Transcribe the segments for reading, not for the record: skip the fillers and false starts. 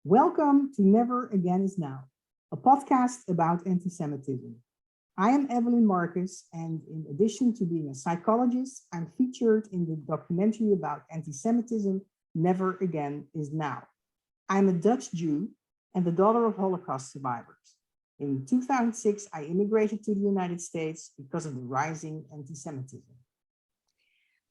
Welcome to Never Again Is Now, a podcast about anti-Semitism. I am Evelyn Marcus, and in addition to being a psychologist, I'm featured in the documentary about anti-Semitism, Never Again Is Now. I'm a Dutch Jew and the daughter of Holocaust survivors. In 2006, I immigrated to the United States because of the rising anti-Semitism.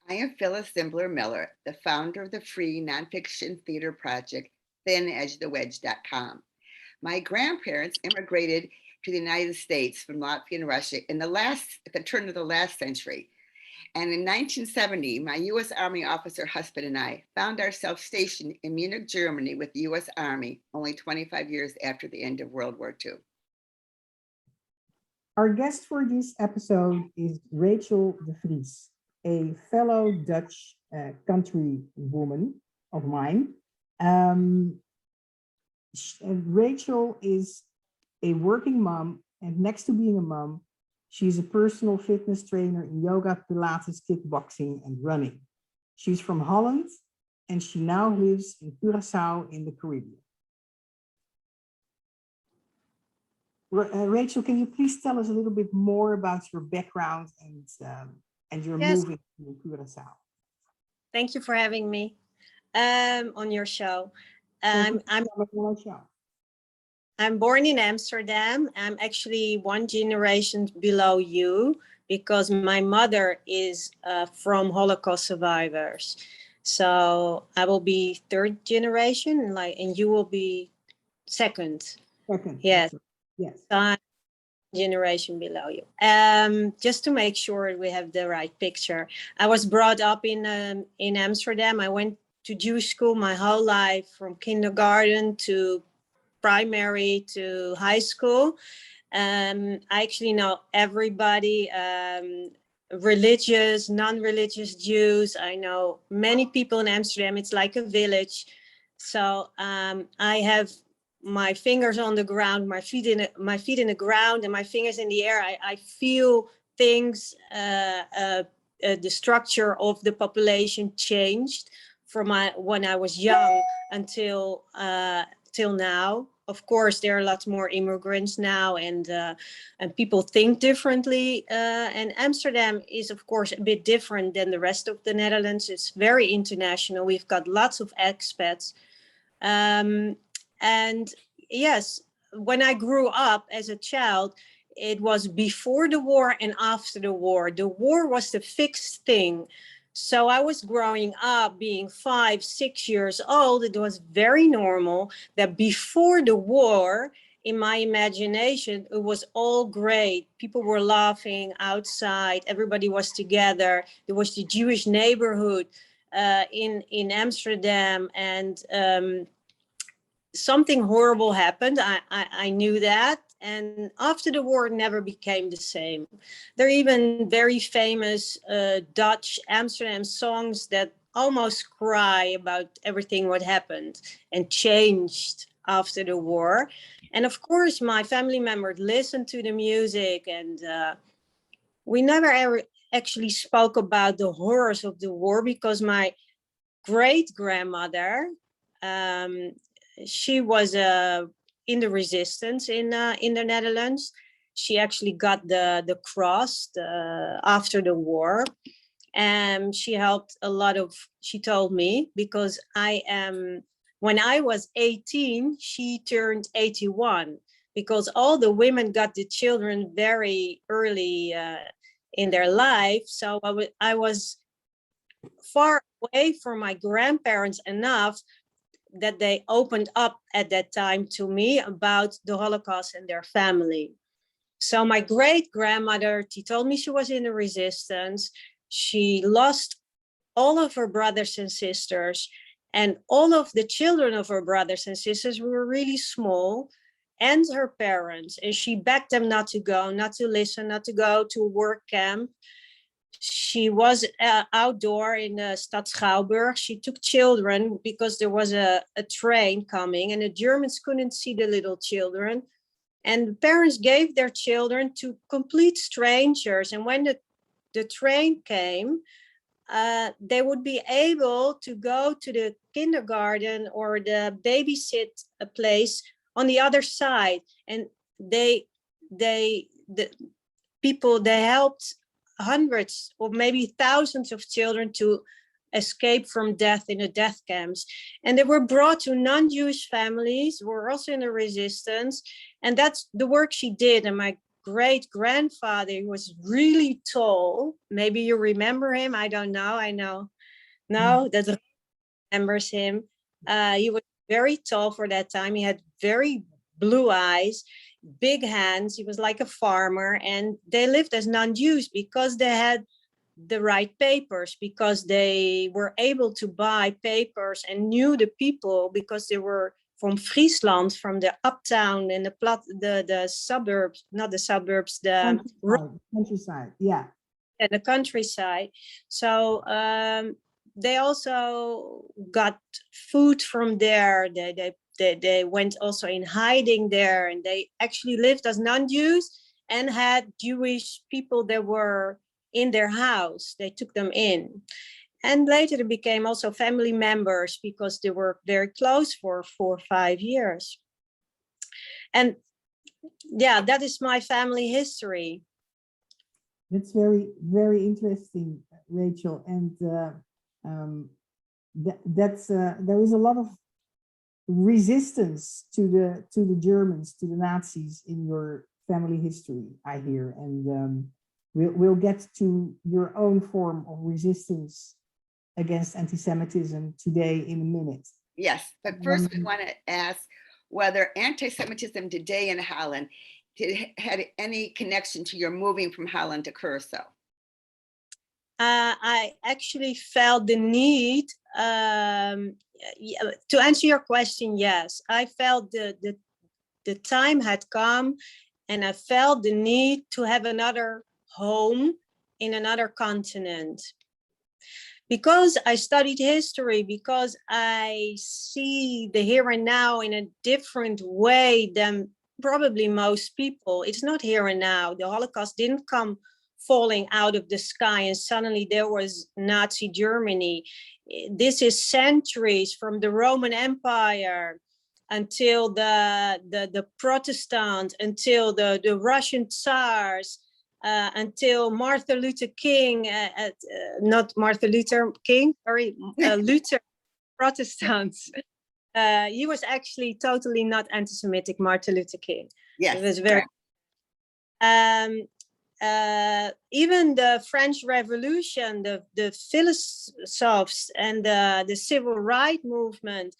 I am Phyllis Zimbler Miller, the founder of the free nonfiction theater project, ThinEdgeTheWedge.com. My grandparents immigrated to the United States from Latvia and Russia at the turn of the last century. And in 1970, my U.S. Army officer husband and I found ourselves stationed in Munich, Germany with the U.S. Army only 25 years after the end of World War II. Our guest for this episode is Rachel de Vries, a fellow Dutch country woman of mine. Rachel is a working mom, and next to being a mom, she's a personal fitness trainer in yoga, Pilates, kickboxing, and running. She's from Holland, and she now lives in Curaçao in the Caribbean. Rachel, can you please tell us a little bit more about your background and your moving to Curaçao? Thank you for having me on your show. I'm born in Amsterdam. I'm actually one generation below you because my mother is from Holocaust survivors. So I will be third generation, and you will be second. Second. Yes. Yes. So I'm generation below you. Just to make sure we have the right picture. I was brought up in Amsterdam. I went to Jewish school my whole life, from kindergarten to primary to high school. I actually know everybody, religious, non-religious Jews. I know many people in Amsterdam. It's like a village. So I have my fingers on the ground, my feet in the ground, and my fingers in the air. I feel things. The structure of the population changed from when I was young until till now. Of course, there are lots more immigrants now, and people think differently. And Amsterdam is, of course, a bit different than the rest of the Netherlands. It's very international. We've got lots of expats. And yes, when I grew up as a child, it was before the war and after the war. The war was the fixed thing. So I was growing up being 5, 6 years old. It was very normal that before the war, in my imagination, it was all great. People were laughing outside. Everybody was together. There was the Jewish neighborhood in Amsterdam, and something horrible happened. I knew that. And after the war, it never became the same. There are even very famous Dutch Amsterdam songs that almost cry about everything what happened and changed after the war. And of course, my family members listened to the music, and we never ever actually spoke about the horrors of the war, because my great-grandmother, she was in the resistance in the Netherlands. She actually got the cross after the war, and she helped a lot of. She told me, because when I was 18, she turned 81, because all the women got the children very early in their life. So I was far away from my grandparents enough that they opened up at that time to me about the Holocaust and their family. So my great-grandmother, she told me she was in the resistance. She lost all of her brothers and sisters, and all of the children of her brothers and sisters were really small, and her parents. And she begged them not to go, not to listen, not to go to a work camp. She was outdoor in the Stad Schouwburg. She took children because there was a train coming, and the Germans couldn't see the little children. And the parents gave their children to complete strangers. And when the train came, they would be able to go to the kindergarten or the babysit place on the other side. And the people, they helped hundreds or maybe thousands of children to escape from death in the death camps. And they were brought to non-Jewish families, were also in the resistance. And that's the work she did. And my great-grandfather was really tall. Maybe you remember him. I don't know. I know. No, that remembers him. He was very tall for that time. He had very blue eyes, big hands. He was like a farmer. And they lived as non-Jews because they had the right papers, because they were able to buy papers and knew the people because they were from Friesland, from the uptown and the suburbs, not the suburbs, the countryside, yeah. And the countryside. So they also got food from there. They went also in hiding there, and they actually lived as non-Jews and had Jewish people that were in their house. They took them in. And later they became also family members because they were very close for 4 or 5 years. And yeah, that is my family history. That's very, very interesting, Rachel. And there is a lot of resistance to the Germans, to the Nazis in your family history, I hear. And we'll get to your own form of resistance against anti-Semitism today in a minute. Yes, but first we want to ask whether anti-Semitism today in Holland had any connection to your moving from Holland to Curacao. I actually felt the need, to answer your question, yes. I felt the time had come, and I felt the need to have another home in another continent. Because I studied history, because I see the here and now in a different way than probably most people. It's not here and now. The Holocaust didn't come falling out of the sky and suddenly there was Nazi Germany. This is centuries from the Roman Empire until the Protestant, until the Russian Tsars, until Martin Luther King, not Martin Luther King, sorry, Luther, Protestants. He was actually totally not anti-Semitic, Martin Luther King. Yes. It was very. Even the French Revolution, the philosophes and the civil rights movement,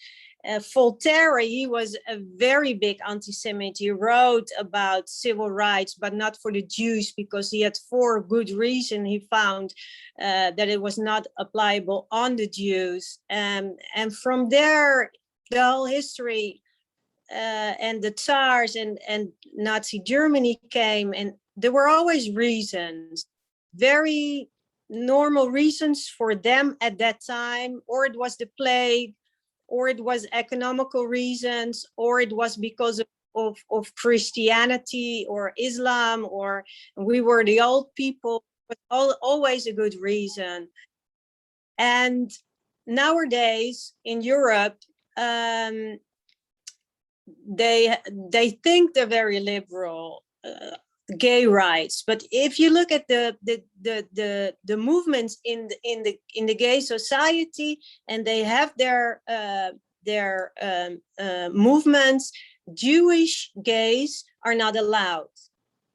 Voltaire, he was a very big anti-Semite. He wrote about civil rights, but not for the Jews, because he had 4 good reasons he found that it was not applicable on the Jews. And from there, the whole history and the Tsars and Nazi Germany came, and there were always reasons, very normal reasons for them at that time, or it was the plague, or it was economical reasons, or it was because of Christianity or Islam, or we were the old people, but always a good reason. And nowadays in Europe, they think they're very liberal, gay rights, but if you look at the movements in the gay society, and they have their movements, Jewish gays are not allowed.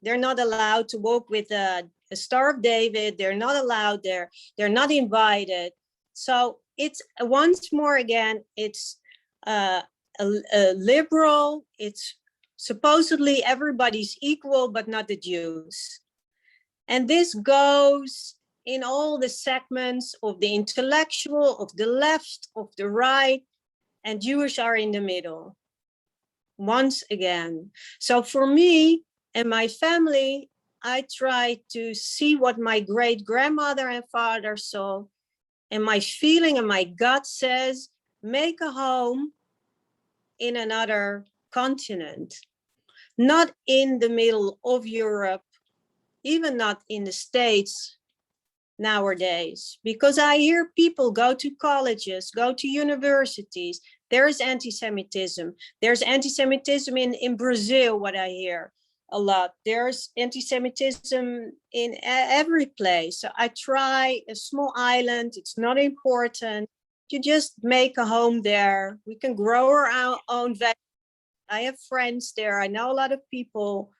They're not allowed to walk with a Star of David. They're not allowed there. They're not invited. So it's once more again, it's a liberal. It's supposedly everybody's equal, but not the Jews. And this goes in all the segments of the intellectual, of the left, of the right, and Jewish are in the middle, once again. So for me and my family, I try to see what my great-grandmother and father saw, and my feeling and my gut says, make a home in another continent, not in the middle of Europe, even not in the States, nowadays, because I hear people go to colleges, go to universities. There is anti-Semitism. There's anti-Semitism in Brazil, what I hear a lot. There's anti-Semitism in every place. So I try a small island. It's not important. You just make a home there. We can grow our own vegetables. I have friends there. I know a lot of people.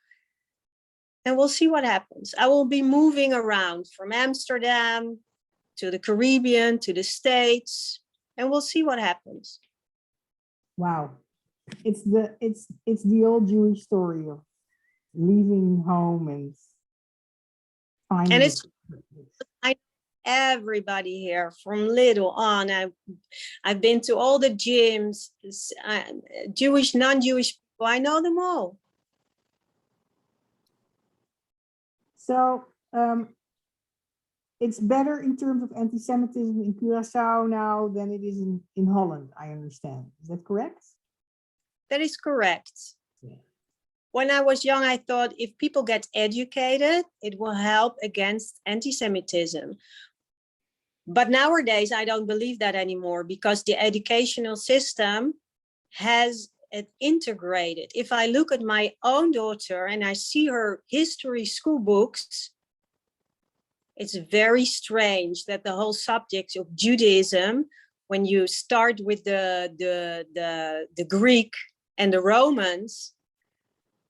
And we'll see what happens. I will be moving around from Amsterdam to the Caribbean, to the States, and we'll see what happens. Wow. It's the old Jewish story of leaving home and finding. And it's everybody here from little on. I've been to all the gyms, Jewish, non-Jewish people. I know them all. So it's better in terms of anti-Semitism in Curaçao now than it is in Holland, I understand. Is that correct? That is correct. Yeah. When I was young, I thought if people get educated, it will help against anti-Semitism. But nowadays, I don't believe that anymore, because the educational system has it integrated. If I look at my own daughter and I see her history school books, it's very strange that the whole subject of Judaism, when you start with the Greek and the Romans,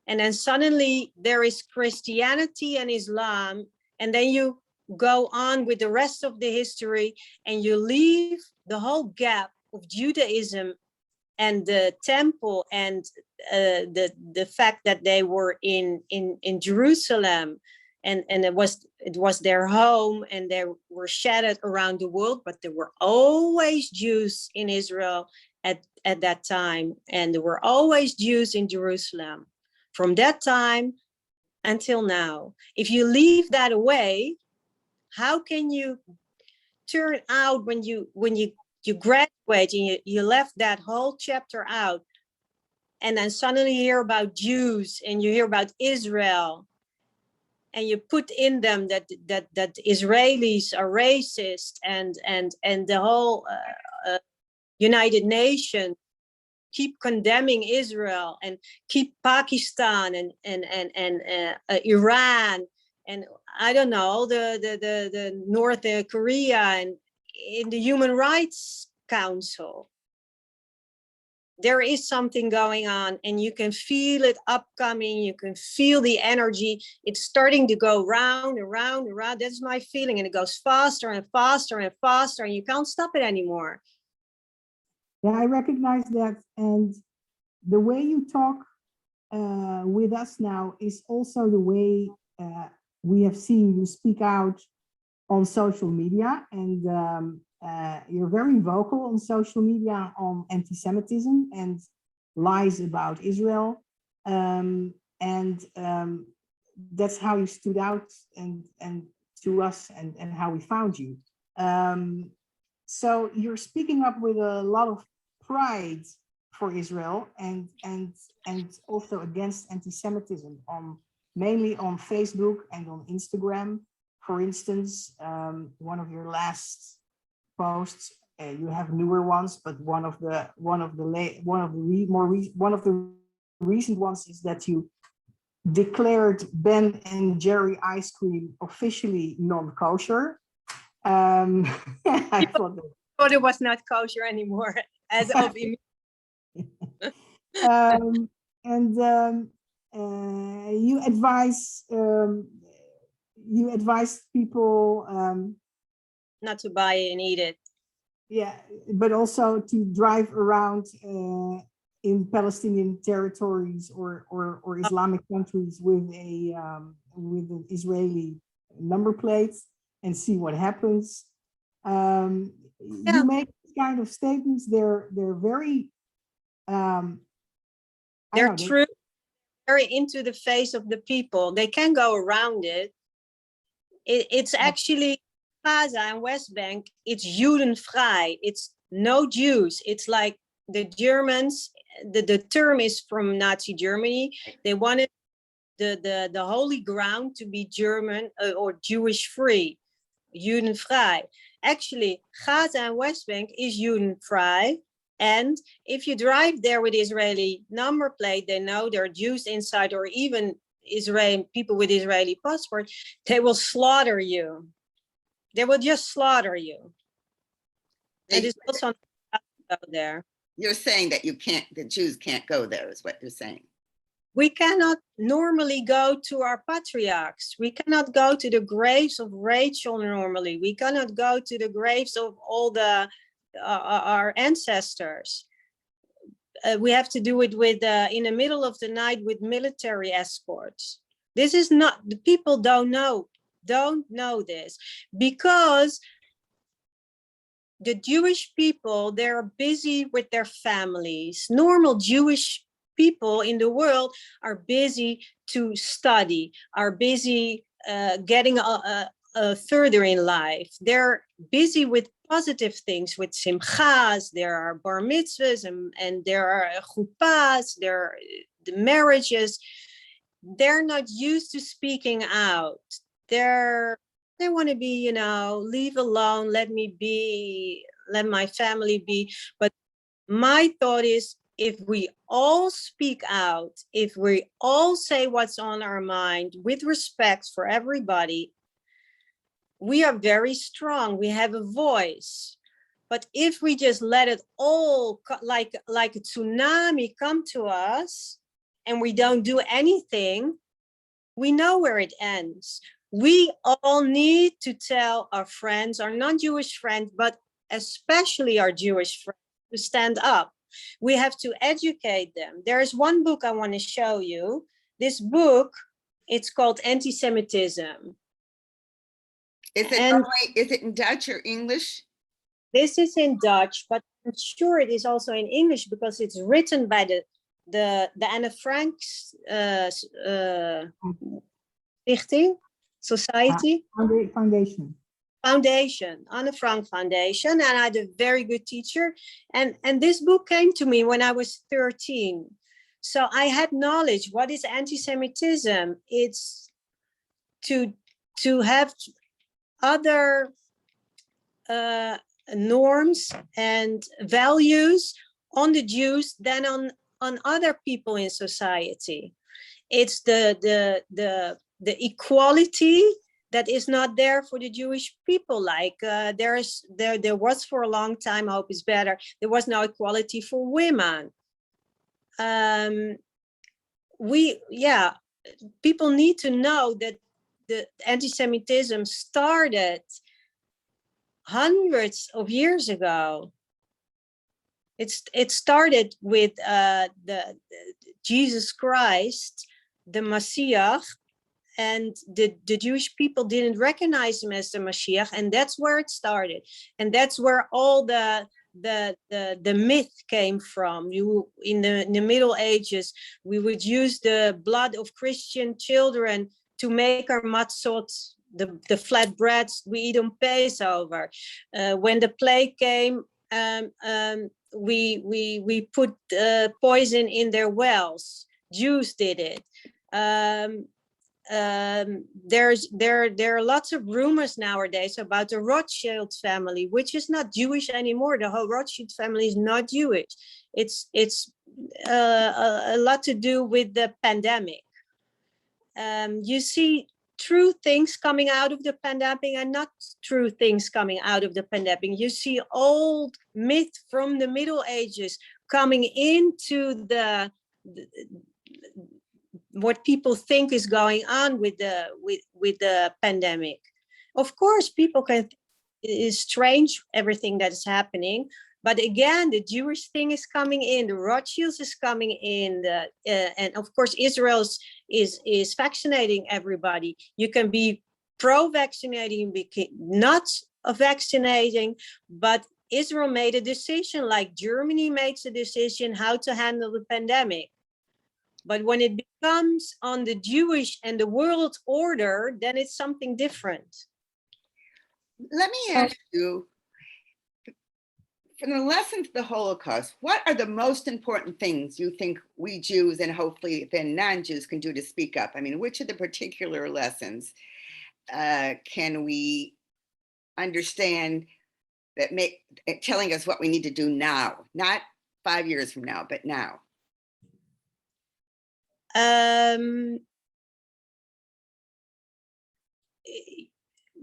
and then suddenly there is Christianity and Islam, and then you go on with the rest of the history and you leave the whole gap of Judaism and the temple and the fact that they were in Jerusalem, and it was their home, and they were scattered around the world, but there were always Jews in Israel at that time, and there were always Jews in Jerusalem from that time until now. If you leave that away, how can you turn out when you graduate and you left that whole chapter out, and then suddenly you hear about Jews and you hear about Israel, and you put in them that Israelis are racist, and the whole United Nations keep condemning Israel and keep Pakistan and Iran and I don't know the North Korea and in the Human Rights Council. There is something going on, and you can feel it upcoming. You can feel the energy. It's starting to go round and round and round. That's my feeling. And it goes faster and faster and faster, and you can't stop it anymore. Yeah, I recognize that. And the way you talk with us now is also the way we have seen you speak out on social media. And you're very vocal on social media on anti-Semitism and lies about Israel. That's how you stood out and to us and how we found you. So you're speaking up with a lot of pride for Israel and also against anti-Semitism mainly on Facebook and on Instagram. For instance, one of your last posts, you have newer ones, but one of the recent ones is that you declared Ben and Jerry ice cream officially non-kosher. I thought it was not kosher anymore as of you advise people not to buy it and eat it. Yeah, but also to drive around in Palestinian territories or Islamic countries with an Israeli number plate and see what happens. You make kind of statements. They're very they're true, very into the face of the people. They can go around it. It's actually Gaza and West Bank. It's Judenfrei. It's no Jews. It's like the Germans. The term is from Nazi Germany. They wanted the holy ground to be German or Jewish free. Judenvrij. Actually, Gaza and West Bank is Judenvrij. And if you drive there with Israeli number plate, they know there are Jews inside, or even Israeli people with Israeli passport, they will slaughter you. They will just slaughter you. And it's also not there. You're saying that the Jews can't go there, is what you're saying. We cannot normally go to our patriarchs. We cannot go to the graves of Rachel normally. We cannot go to the graves of all our ancestors. We have to do it with in the middle of the night with military escorts. This is not, the people don't know this, because the Jewish people, they're busy with their families. Normal Jewish people in the world are busy to study, are busy getting further in life. They're busy with positive things, with simchas, there are bar mitzvahs, and there are chuppahs, there are the marriages. They're not used to speaking out. They want to be, leave alone, let me be, let my family be. But my thought is, if we all speak out, if we all say what's on our mind with respect for everybody, we are very strong. We have a voice. But if we just let it all, like a tsunami, come to us, and we don't do anything, we know where it ends. We all need to tell our friends, our non-Jewish friends, but especially our Jewish friends, to stand up. We have to educate them. There is one book I want to show you. This book, it's called Anti-Semitism. Is it in Dutch or English? This is in Dutch, but I'm sure it is also in English, because it's written by the Anne Frank Stichting Society. Foundation, Anne Frank Foundation, and I had a very good teacher. And this book came to me when I was 13. So I had knowledge. What is anti-Semitism? It's to have other norms and values on the Jews than on other people in society. It's the equality that is not there for the Jewish people. Like there was for a long time, I hope it's better, there was no equality for women. People need to know that the anti-Semitism started hundreds of years ago. It started with the Jesus Christ, the Messiah, and the Jewish people didn't recognize him as the Mashiach, and that's where it started, and that's where all the myth came from. In the Middle Ages, we would use the blood of Christian children to make our matzot, the flat breads we eat on Passover. When the plague came, we put poison in their wells. Jews did it. There are lots of rumors nowadays about the Rothschild family, which is not Jewish anymore. The whole Rothschild family is not Jewish. It's a lot to do with the pandemic. You see true things coming out of the pandemic and not true things coming out of the pandemic. You see old myth from the Middle Ages coming into what people think is going on with the pandemic. Of course, people it's strange, everything that is happening. But again, the Jewish thing is coming in, the Rothschilds is coming in, and of course, Israel is vaccinating everybody. You can be pro-vaccinating, not vaccinating, but Israel made a decision, like Germany makes a decision how to handle the pandemic. But when it becomes on the Jewish and the world order, then it's something different. Let me ask you, from the lessons of the Holocaust, what are the most important things you think we Jews, and hopefully then non-Jews, can do to speak up? I mean, which of the particular lessons can we understand that telling us what we need to do now, not 5 years from now, but now?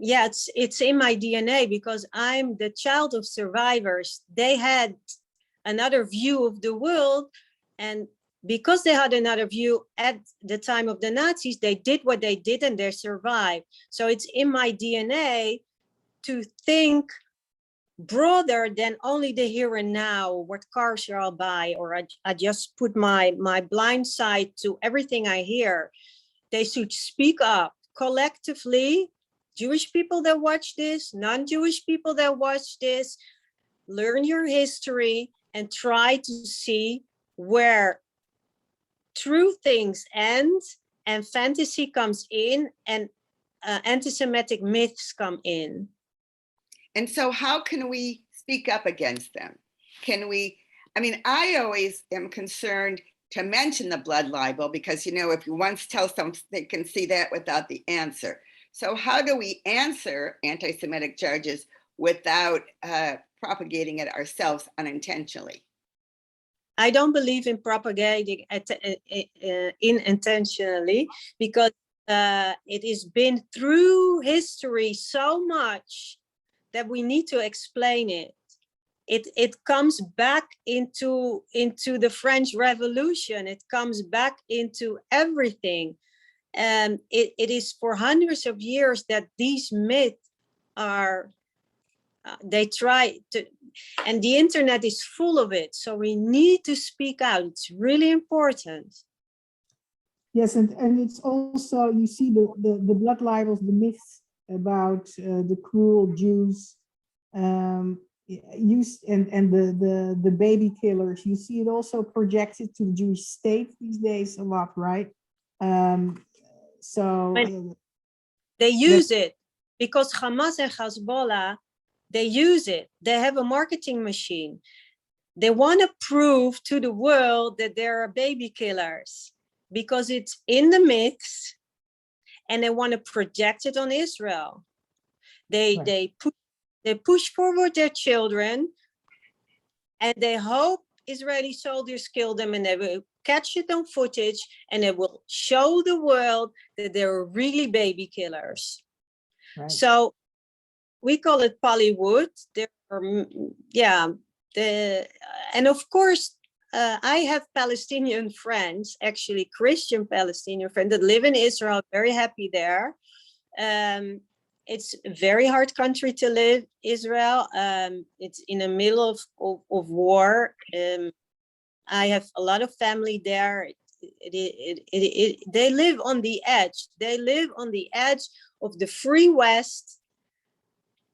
Yeah, it's in my DNA because I'm the child of survivors. They had another view of the world, and because they had another view at the time of the Nazis, they did what they did and they survived. So it's in my DNA to think broader than only the here and now, what car shall I buy, or I just put my blind side to everything I hear. They should speak up collectively. Jewish people that watch this, non-Jewish people that watch this, learn your history and try to see where true things end and fantasy comes in and anti-Semitic myths come in. And so how can we speak up against them? Can we, I mean, I always am concerned to mention the blood libel because, you know, if you once tell someone, they can see that without the answer. So how do we answer anti-Semitic charges without propagating it ourselves unintentionally? I don't believe in propagating unintentionally because it has been through history so much that we need to explain it. It comes back into the French Revolution. It comes back into everything. And it is for hundreds of years that these myths are, they try to, and the internet is full of it. So we need to speak out. It's really important. Yes, and it's also, you see the blood libels, the myths about the cruel Jews, used and the baby killers. You see it also projected to the Jewish state these days a lot, right? So they use it because Hamas and Hezbollah, they use it. They have a marketing machine. They want to prove to the world that there are baby killers because it's in the myths, and they want to project it on Israel. They push forward their children, and they hope Israeli soldiers kill them, and they will catch it on footage, and it will show the world that there are really baby killers. Right. So we call it Bollywood. There are, and of course, I have Palestinian friends, actually Christian Palestinian friends that live in Israel, very happy there. It's a very hard country to live, Israel. It's in the middle of war. I have a lot of family there. They live on the edge. They live on the edge of the free West,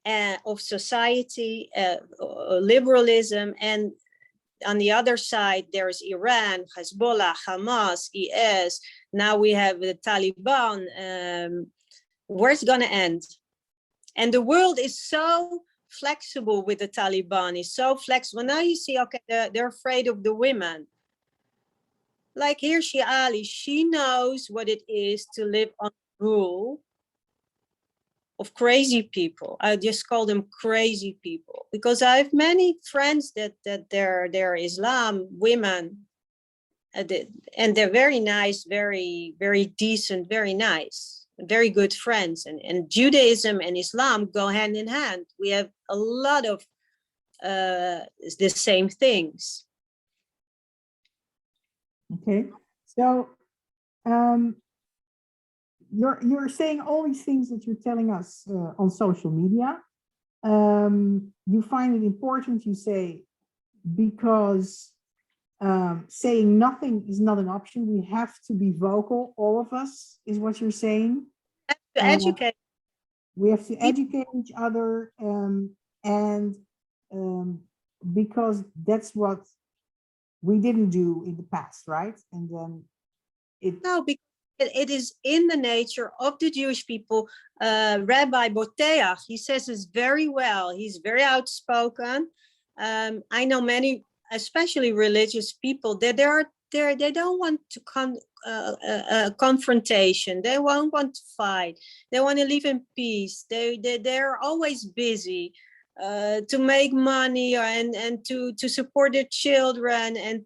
of society, liberalism, and on the other side, there's Iran, Hezbollah, Hamas, IS. Now we have the Taliban. Where's it going to end? And the world is so flexible with the Taliban. It's so flexible. Now you see, okay, they're afraid of the women. Like Hirsi Ali, she knows what it is to live on rule of crazy people. I just call them crazy people because I have many friends that they're Islam women, and they're very nice, very, very decent, very nice, very good friends. And Judaism and Islam go hand in hand. We have a lot of the same things. Okay, so you're saying all these things that you're telling us on social media. You find it important, you say, because saying nothing is not an option. We have to be vocal, all of us, is what you're saying. To educate. We have to educate each other, and because that's what we didn't do in the past, right? And then no, because it is in the nature of the Jewish people. Rabbi Boteach, he says this very well. He's very outspoken. I know many, especially religious people, that there are they don't want to confrontation. They won't want to fight. They want to live in peace. They're always busy to make money and to support their children, and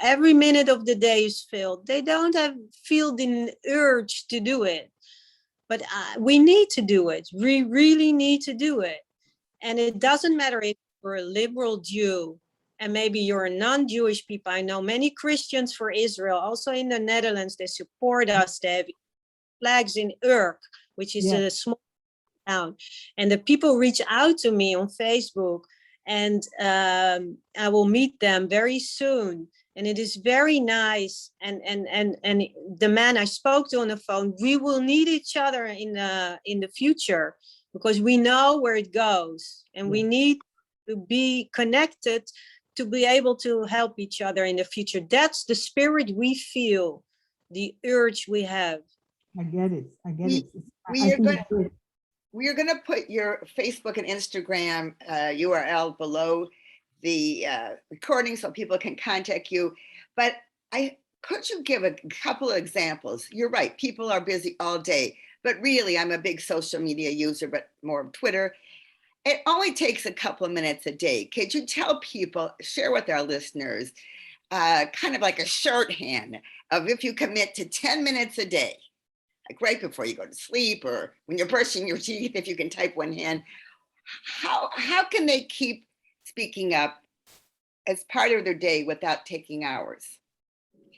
every minute of the day is filled. They don't feel the urge to do it, but we need to do it. We really need to do it. And it doesn't matter if you're a liberal Jew and maybe you're a non-Jewish people. I know many Christians for Israel, also in the Netherlands, they support us. They have flags in Urk, which is a small town. And the people reach out to me on Facebook, and I will meet them very soon. And it is very nice. And the man I spoke to on the phone, we will need each other in the future, because we know where it goes, and we need to be connected to be able to help each other in the future. That's the spirit we feel, the urge we have. I get it. I get it. We are going to put your Facebook and Instagram URL below the recording so people can contact you. But could you give a couple of examples? You're right, people are busy all day, but really I'm a big social media user, but more of Twitter. It only takes a couple of minutes a day. Could you tell people, share with our listeners, kind of like a shorthand of if you commit to 10 minutes a day, like right before you go to sleep or when you're brushing your teeth, if you can type one hand, how can they keep speaking up as part of their day without taking hours?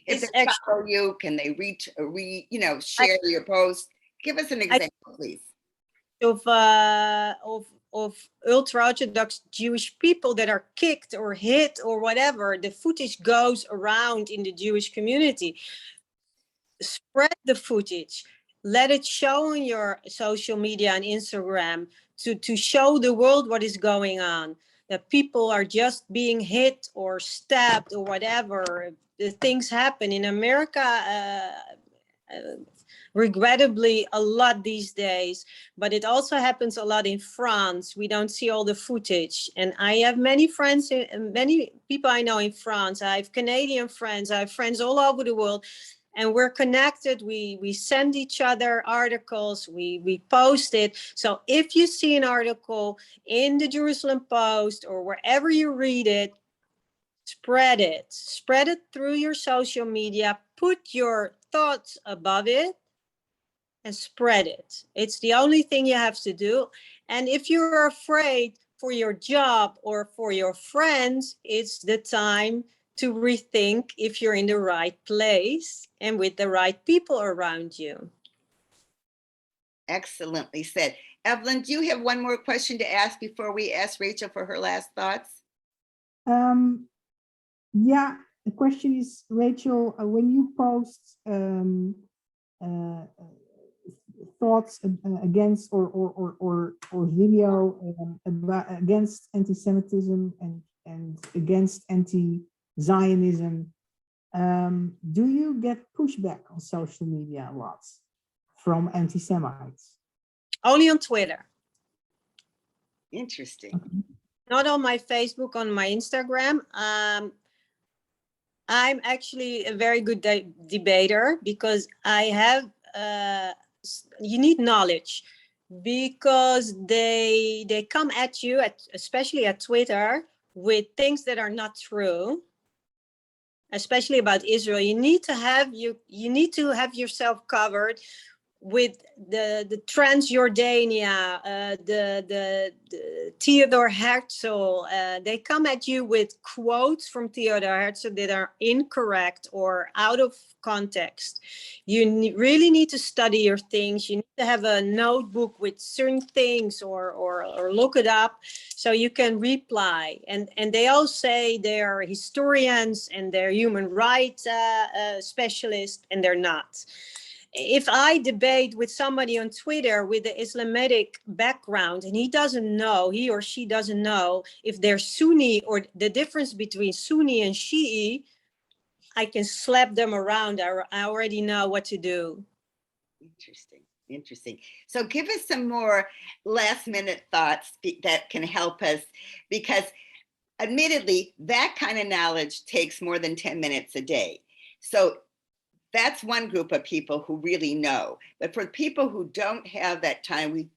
If they follow you, can they share your post? Give us an example, please. Of ultra-Orthodox Jewish people that are kicked or hit or whatever, the footage goes around in the Jewish community. Spread the footage. Let it show on your social media and Instagram to show the world what is going on. That people are just being hit or stabbed or whatever. The things happen in America. Regrettably a lot these days, but it also happens a lot in France. We don't see all the footage, and I have many friends, many people I know in France. I have Canadian friends, I have friends all over the world, and we're connected. We send each other articles, we post it. So if you see an article in the Jerusalem Post or wherever you read it, spread it through your social media, put your thoughts above it, and spread it. It's the only thing you have to do. And if you're afraid for your job or for your friends, it's the time to rethink if you're in the right place and with the right people around you. Excellently said. Evelyn, do you have one more question to ask before we ask Rachel for her last thoughts? Yeah, the question is, Rachel, when you post thoughts against or video against anti-Semitism and against anti-Zionism, do you get pushback on social media a lot from anti-Semites? Only on Twitter. Interesting. Okay. Not on my Facebook, on my Instagram. I'm actually a very good debater because I have you need knowledge, because they come at you, especially at Twitter, with things that are not true, especially about Israel. You need to have yourself covered with the Transjordania, the Theodor Herzl. They come at you with quotes from Theodor Herzl that are incorrect or out of context. You really need to study your things. You need to have a notebook with certain things or look it up so you can reply. And they all say they're historians and they're human rights specialists, and they're not. If I debate with somebody on Twitter with the Islamic background and he or she doesn't know if they're Sunni or the difference between Sunni and Shi'i, I can slap them around. I already know what to do. Interesting. So give us some more last minute thoughts that can help us, because admittedly, that kind of knowledge takes more than 10 minutes a day. So that's one group of people who really know. But for people who don't have that time, we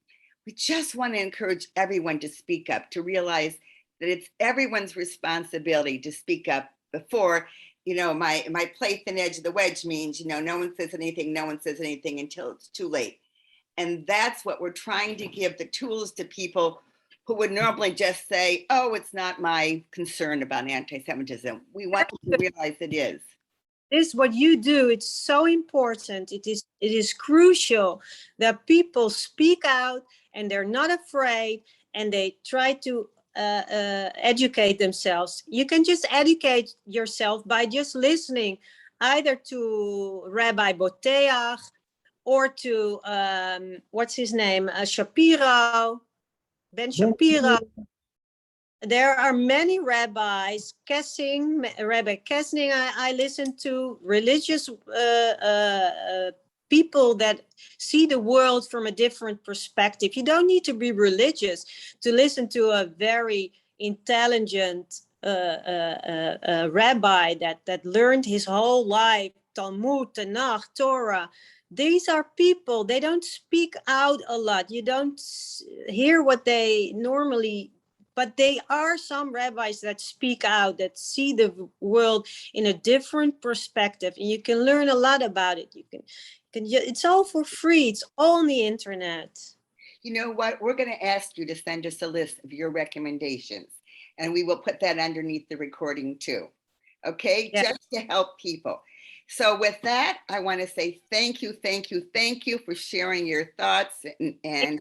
just want to encourage everyone to speak up, to realize that it's everyone's responsibility to speak up before, my play thin edge of the wedge means, no one says anything until it's too late. And that's what we're trying to give the tools to people who would normally just say, oh, it's not my concern about anti-Semitism. We want them to realize it is. This what you do, it's so important. It is crucial that people speak out and they're not afraid and they try to educate themselves. You can just educate yourself by just listening either to Rabbi Boteach or to what's his name, Shapiro, Ben Shapiro. There are many rabbis, Rabbi Kessing, I listen to, religious people that see the world from a different perspective. You don't need to be religious to listen to a very intelligent rabbi that learned his whole life, Talmud, Tanakh, Torah. These are people, they don't speak out a lot. You don't hear what they normally, but they are some rabbis that speak out, that see the world in a different perspective, and you can learn a lot about it. It's all for free. It's all on the internet. You know what? We're going to ask you to send us a list of your recommendations, and we will put that underneath the recording too. Okay, yeah. Just to help people. So with that, I want to say thank you for sharing your thoughts and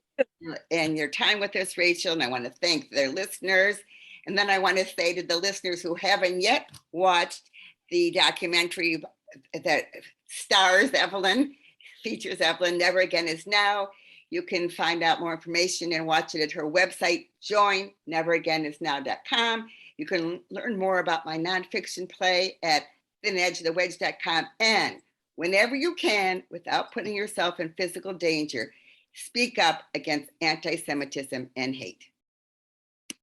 your time with us, Rachel. And I want to thank their listeners. And then I want to say to the listeners who haven't yet watched the documentary that stars Evelyn, features Evelyn, Never Again Is Now. You can find out more information and watch it at her website, joinneveragainisnow.com. You can learn more about my nonfiction play at thinedgeofthewedge.com. And whenever you can, without putting yourself in physical danger, speak up against anti-Semitism and hate.